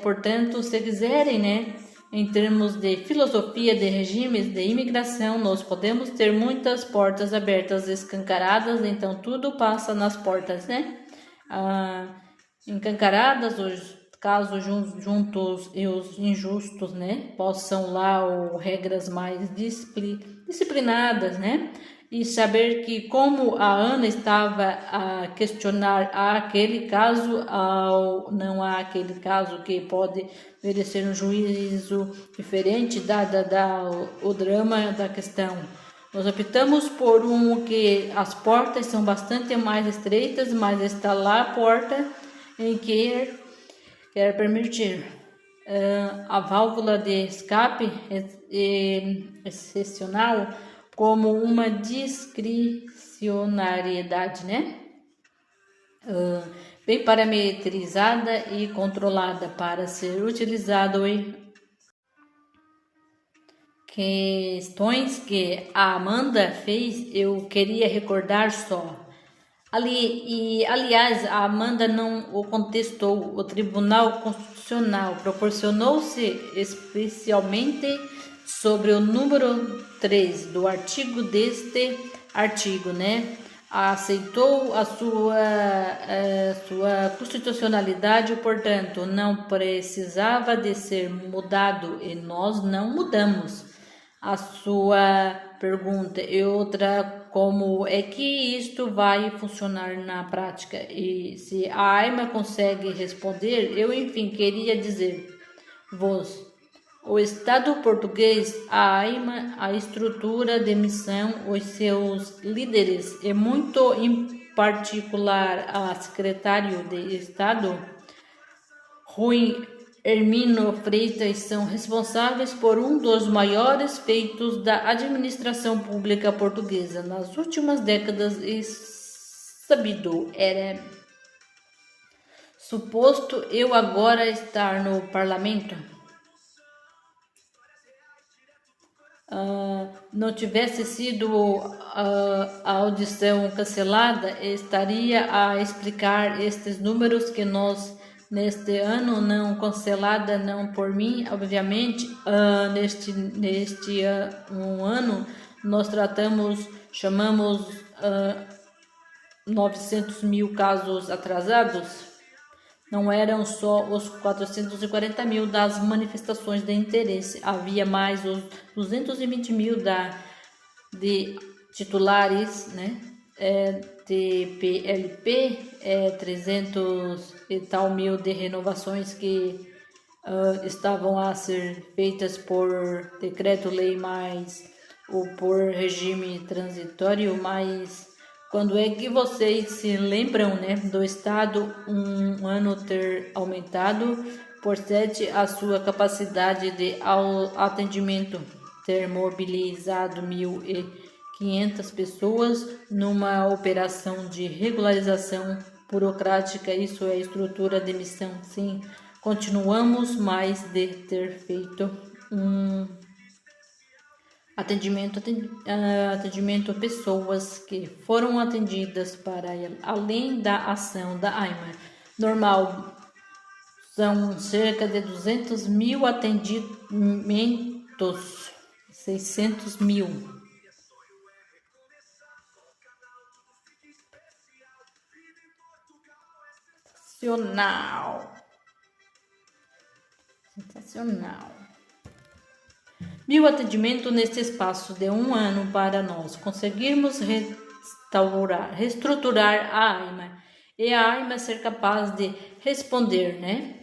Portanto, se quiserem, né, em termos de filosofia de regimes de imigração, nós podemos ter muitas portas abertas, escancaradas, então tudo passa nas portas, né? Encancaradas, os casos juntos e os injustos, né? Possam lá regras mais disciplinadas, né? E saber que como a Ana estava a questionar aquele caso, não há aquele caso que pode merecer um juízo diferente dada o drama da questão. Nós optamos por que as portas são bastante mais estreitas, mas está lá a porta em que quer permitir. A válvula de escape excepcional como uma discricionariedade, né? Bem parametrizada e controlada para ser utilizado questões que a Amanda fez, eu queria recordar só. Aliás, a Amanda não o contestou. O Tribunal Constitucional proporcionou-se especialmente sobre o número 3 do artigo deste artigo, né? Aceitou a sua constitucionalidade, portanto, não precisava de ser mudado e nós não mudamos. A sua pergunta e outra, como é que isto vai funcionar na prática? E se a Aima consegue responder, eu enfim queria dizer-vos, o Estado português, a AIMA, a estrutura de missão, os seus líderes e muito em particular a secretário de Estado, Rui Hermínio Freitas, são responsáveis por um dos maiores feitos da administração pública portuguesa nas últimas décadas e sabido era suposto eu agora estar no parlamento. Não tivesse sido a audição cancelada, estaria a explicar estes números que nós, neste ano, não cancelada, não por mim, obviamente, neste ano, nós chamamos 900 mil casos atrasados. Não eram só os 440 mil das manifestações de interesse, havia mais os 220 mil de titulares, né? De PLP, 300 e tal mil de renovações que estavam a ser feitas por decreto-lei, mais ou por regime transitório, mas quando é que vocês se lembram, né, do Estado um ano ter aumentado por 7 a sua capacidade de atendimento, ter mobilizado 1.500 pessoas numa operação de regularização burocrática? Isso é estrutura de missão, sim. Continuamos mais de ter feito um atendimento pessoas que foram atendidas para além da ação da AIMA normal. São cerca de 200 mil atendimentos, 600 mil. Sensacional. 1.000 atendimentos neste espaço de um ano para nós conseguirmos reestruturar a AIMA e a AIMA ser capaz de responder, né?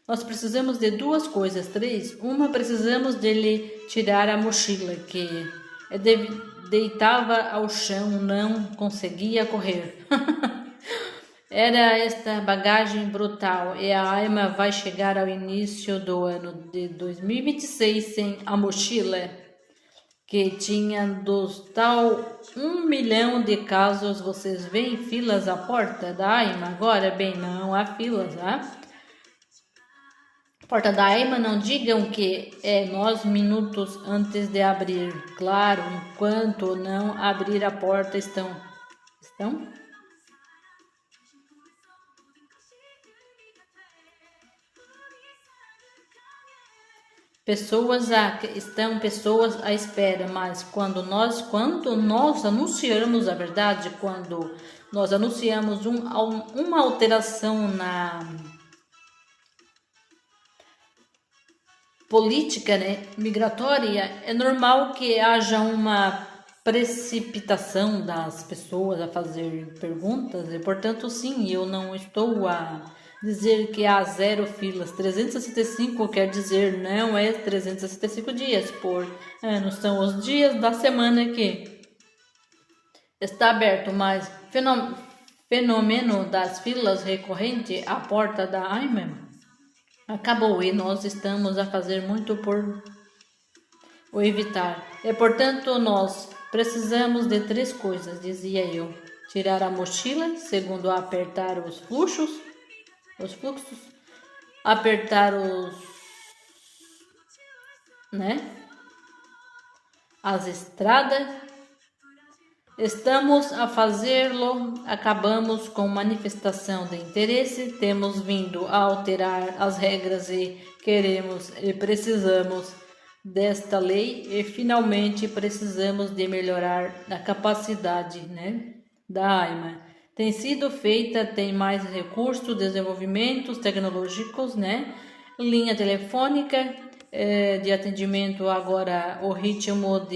Nós precisamos de 2 coisas, 3. Uma, precisamos dele tirar a mochila que deitava ao chão, não conseguia correr. Era esta bagagem brutal e a AIMA vai chegar ao início do ano de 2026 sem a mochila que tinha dos tal 1 milhão de casos. Vocês veem filas à porta da AIMA agora? Bem, não há filas, tá? Porta da AIMA, não digam que é nós minutos antes de abrir. Claro, enquanto não abrir a porta estão? Pessoas à espera, mas quando nós anunciamos a verdade, quando nós anunciamos uma alteração na política, né, migratória, é normal que haja uma precipitação das pessoas a fazer perguntas e, portanto, sim, eu não estou a dizer que há 0 filas. 365 quer dizer não é 365 dias por ano, são os dias da semana que está aberto, mas fenômeno das filas recorrente à porta da AIMA acabou e nós estamos a fazer muito por o evitar. E, portanto, nós precisamos de 3 coisas, dizia eu. Tirar a mochila, segundo, apertar os fluxos, apertar né? As estradas. Estamos a fazê-lo, acabamos com manifestação de interesse, temos vindo a alterar as regras e queremos e precisamos desta lei e finalmente precisamos de melhorar a capacidade, né, da AIMA. Tem sido feita, tem mais recursos, desenvolvimentos tecnológicos, né, linha telefônica, de atendimento. Agora o ritmo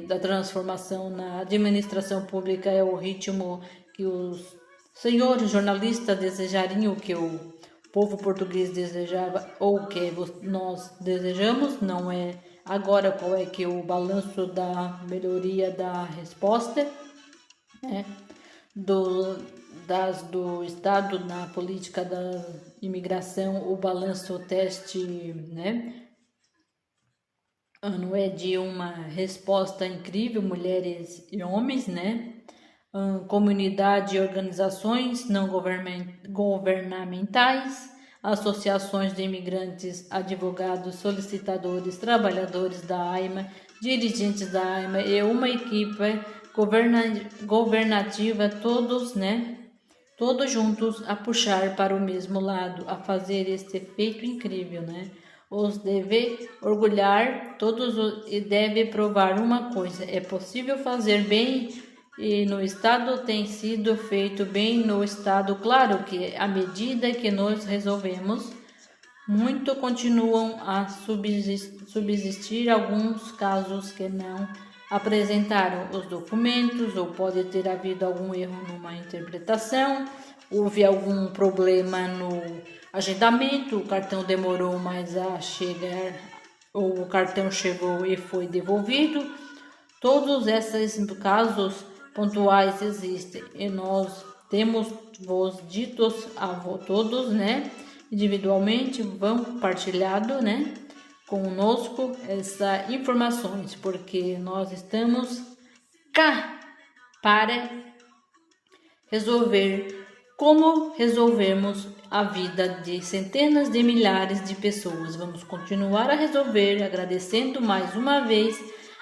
da transformação na administração pública é o ritmo que os senhores jornalistas desejariam, que o povo português desejava ou que nós desejamos. Não é agora qual é que o balanço da melhoria da resposta, né, do Estado na política da imigração, o balanço, o teste, né, não é de uma resposta incrível, mulheres e homens, né? Comunidade e organizações não governamentais, associações de imigrantes, advogados, solicitadores, trabalhadores da AIMA, dirigentes da AIMA e uma equipe governativa, todos, né? Todos juntos a puxar para o mesmo lado, a fazer este efeito incrível, né? Os deve orgulhar todos e deve provar uma coisa: é possível fazer bem e no Estado tem sido feito bem no Estado. Claro que à medida que nós resolvemos, muito continuam a subsistir alguns casos que não apresentaram os documentos ou pode ter havido algum erro numa interpretação, houve algum problema no agendamento, o cartão demorou mais a chegar, ou o cartão chegou e foi devolvido. Todos esses casos pontuais existem e nós temos vos ditos a todos, né, individualmente, vão compartilhado, né, conosco essas informações, porque nós estamos cá para resolver como resolvemos a vida de centenas de milhares de pessoas. Vamos continuar a resolver, agradecendo mais uma vez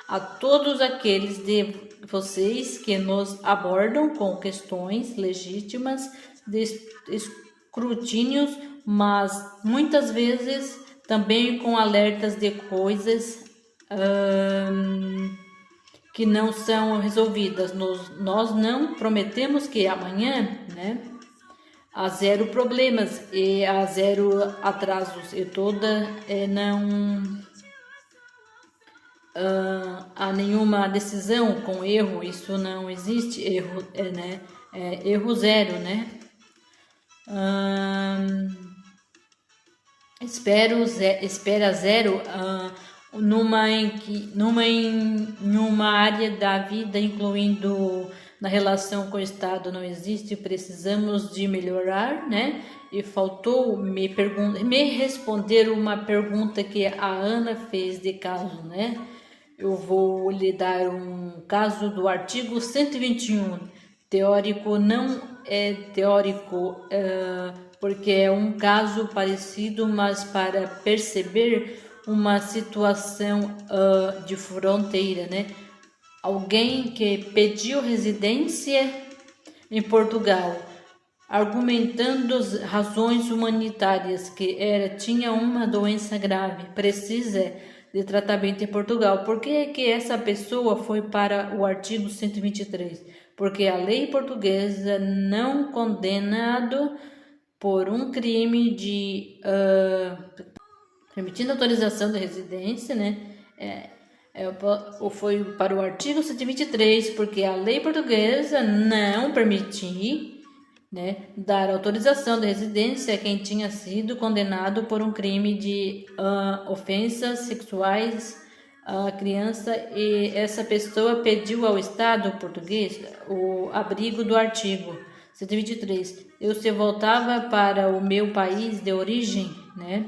a todos aqueles de vocês que nos abordam com questões legítimas de escrutínios, mas muitas vezes também com alertas de coisas que não são resolvidas. Nós não prometemos que amanhã, né, há zero problemas e há zero atrasos e toda não há nenhuma decisão com erro. Isso não existe, erro, né, erro zero, né. Espera zero numa área da vida, incluindo na relação com o Estado, não existe. Precisamos de melhorar, né? E faltou me responder uma pergunta que a Ana fez de caso, né? Eu vou lhe dar um caso do artigo 121. Teórico não é teórico, porque é um caso parecido, mas para perceber uma situação de fronteira, né? Alguém que pediu residência em Portugal, argumentando razões humanitárias, que tinha uma doença grave, precisa de tratamento em Portugal. Por que essa pessoa foi para o artigo 123? Porque a lei portuguesa não condenado por um crime de permitindo autorização de residência, né? Foi para o artigo 123, porque a lei portuguesa não permitia, né, dar autorização de residência a quem tinha sido condenado por um crime de ofensas sexuais à criança, e essa pessoa pediu ao Estado português o abrigo do artigo 123. Eu, se voltava para o meu país de origem, né,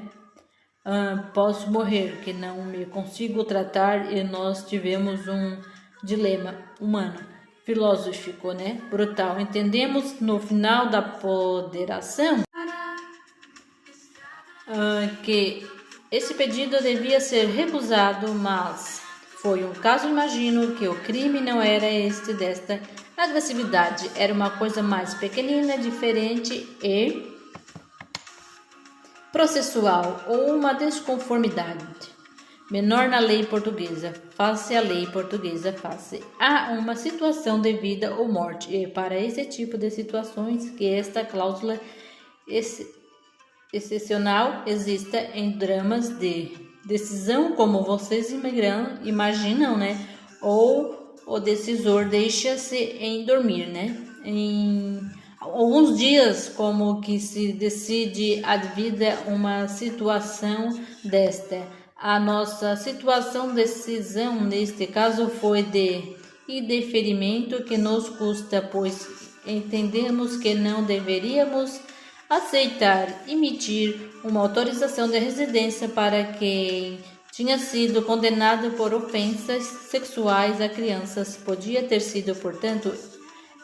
posso morrer, que não me consigo tratar, e nós tivemos um dilema humano, filosófico, né, brutal. Entendemos no final da ponderação que esse pedido devia ser recusado, mas foi um caso imagino que o crime não era este desta agressividade, era uma coisa mais pequenina, diferente e processual ou uma desconformidade menor na lei portuguesa, face à lei portuguesa, face a uma situação de vida ou morte, e para esse tipo de situações que esta cláusula excepcional exista em dramas de decisão, como vocês imaginam, né? Ou o decisor deixa-se em dormir, né? Em alguns dias, como que se decide a vida uma situação desta. A nossa situação decisão neste caso foi de indeferimento que nos custa, pois entendemos que não deveríamos aceitar emitir uma autorização de residência para quem tinha sido condenado por ofensas sexuais a crianças. Podia ter sido, portanto,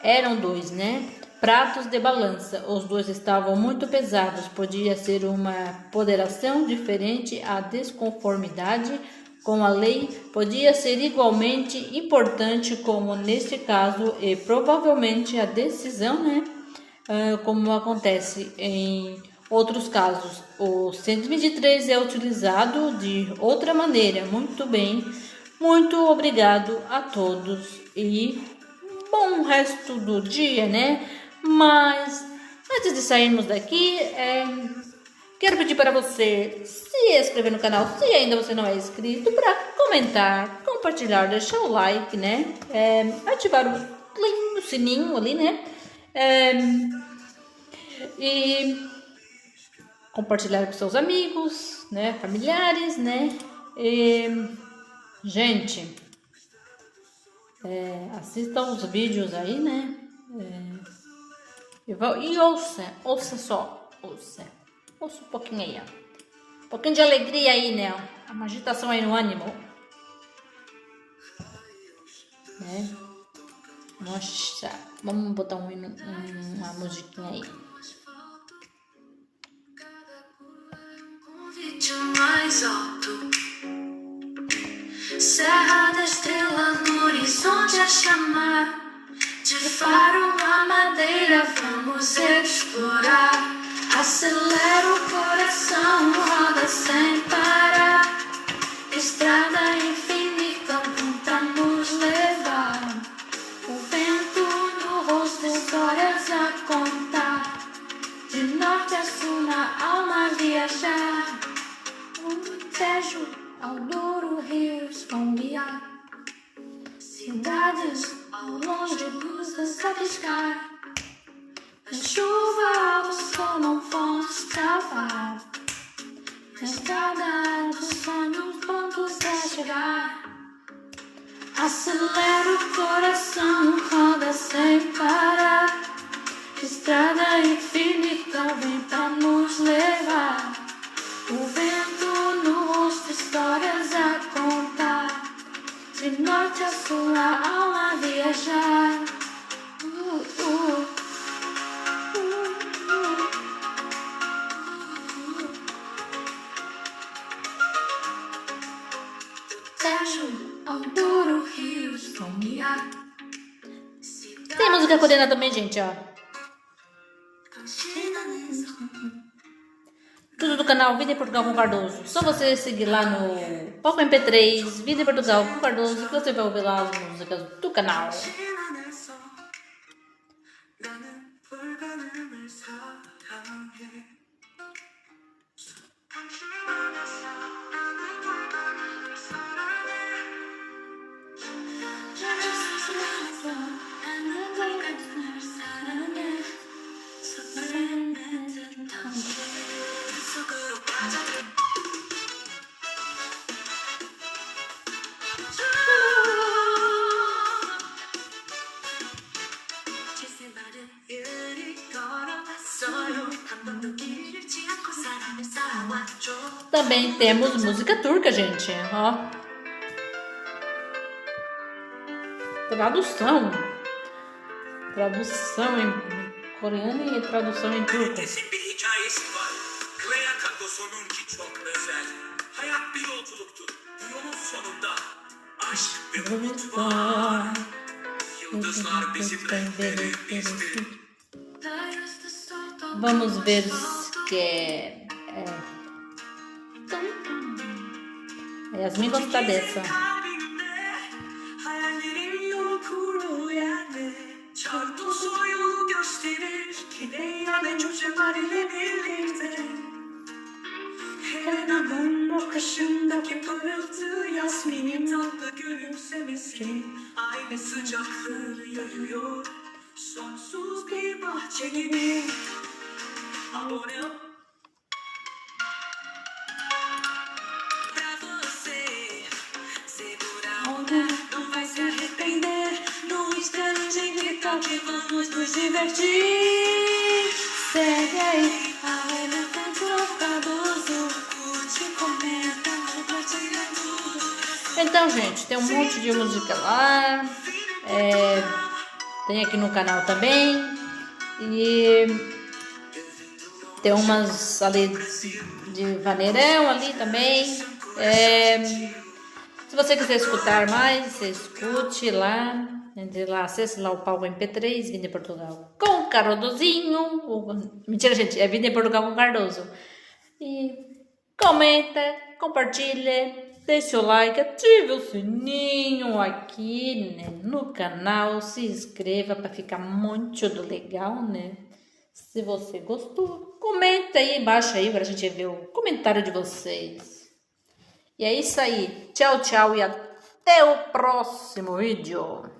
eram dois, né? Pratos de balança. Os dois estavam muito pesados. Podia ser uma ponderação diferente. A desconformidade com a lei podia ser igualmente importante, como neste caso, e provavelmente a decisão, né? Como acontece em outros casos. O 123 é utilizado de outra maneira. Muito bem, muito obrigado a todos e bom resto do dia, né? Mas antes de sairmos daqui, quero pedir para você se inscrever no canal, se ainda você não é inscrito, para comentar, compartilhar, deixar o like, né? Ativar o sininho ali, né? E compartilhar com seus amigos, né, familiares, né, gente, assista os vídeos aí, né, e ouça só, ouça um pouquinho aí, ó, um pouquinho de alegria aí, né, uma agitação aí no ânimo, né, nossa, vamos botar uma musiquinha aí. Mais alto, Serra da Estrela no horizonte a chamar, de faro a madeira vamos explorar. Acelera o coração, roda sem parar, estrada infinita pra nos levar. O vento no rosto, histórias a contar, de norte a sul na alma viajar. Tejo ao Douro, rios vão guiar, cidades ao longe, luzes a piscar. Na chuva, o sol não vamos travar, na estrada dos sonhos, pontos a chegar. Acelera o coração, roda sem parar, estrada infinita vem pra nos levar. O vento no rosto, histórias a contar, de norte a sul a alma viajar. Tejo ao Douro, rios vão guiar. Tem música coreana também, gente, ó. Tudo do canal Vida em Portugal com Cardoso. Só você seguir lá no Palco MP3 Vida em Portugal com Cardoso, que você vai ouvir lá as músicas do canal. Também temos música turca, gente, ó. Tradução em coreano e tradução em turco. yoktur. Bu yolun sonunda aşk ve umut var. Yıldızlar bizimle, bizimle. Vamos ver que Yasmin gosta dessa. Hayallerin yol kuru yerde. Çarpısı yolu gösterir. Kileyle çocuklar ile birlikte. Helena'nın bakışındaki pırıltı, Yasmin'in tatlı gülümsemesi, aynı sıcaklığı yayıyor, sonsuz bir bahçe gibi. Abone ol. Pra você, segura a onda, não vai se arrepender. No instante em que toque, vamos nos divertir. Segue aí. A Helena Cardoso, curte, comenta, compartilha tudo. Então, gente, tem um monte de música lá. Tem aqui no canal também. E tem umas ali de vaneirão ali também. Se você quiser escutar mais, você escute lá. Entre lá, acesse lá o Palco MP3, Vida em Portugal com Cardozinho. Mentira, gente, é Vida em Portugal com Cardoso. E comenta, compartilha, deixa o like, ative o sininho aqui, né, no canal, se inscreva para ficar muito legal, né? Se você gostou, comenta aí embaixo aí pra gente ver o comentário de vocês. E é isso aí. Tchau, tchau e até o próximo vídeo.